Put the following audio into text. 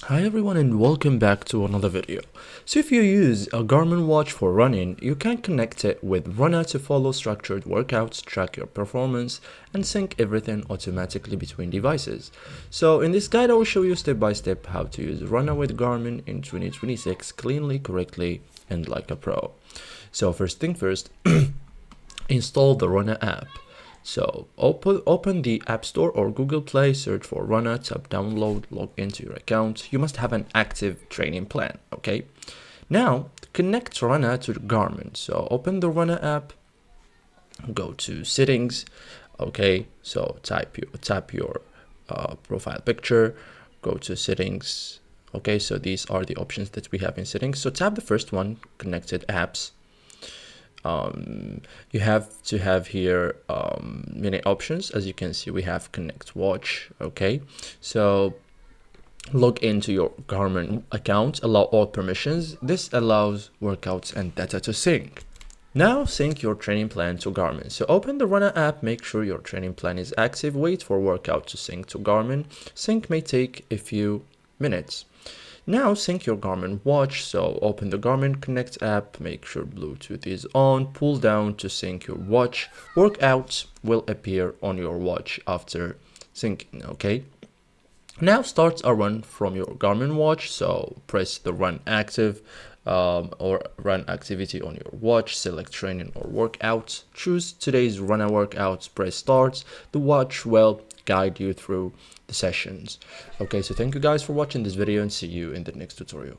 Hi everyone and welcome back to another video. So if you use a Garmin watch for running, you can connect it with Runna to follow structured workouts, track your performance, and sync everything automatically between devices. So in this guide I will show you step by step how to use Runna with Garmin in 2026 cleanly, correctly, and like a pro. So first thing first, install the Runna app. So open the App Store or Google Play, search for Runna, tap download, log into your account. You must have an active training plan, okay? Now, connect Runna to Garmin. So open the Runna app, go to settings, okay? So tap your profile picture, go to settings, okay? So these are the options that we have in settings. So tap the first one, connected apps. You have to have here many options. As you can see, we have connect watch, okay? So log into your Garmin account, allow all permissions. This allows workouts and data to sync. Now sync your training plan to Garmin. So open the Runna app, make sure your training plan is active, wait for workout to sync to Garmin. Sync may take a few minutes. Now sync your Garmin watch. So open the Garmin Connect app, make sure Bluetooth is on, pull down to sync your watch. Workouts will appear on your watch after syncing, okay? Now start a run from your Garmin watch. So press the run active or run activity on your watch, select training or workout, choose today's Runna workout, press start. The watch will guide you through the sessions. Okay, so thank you guys for watching this video and see you in the next tutorial.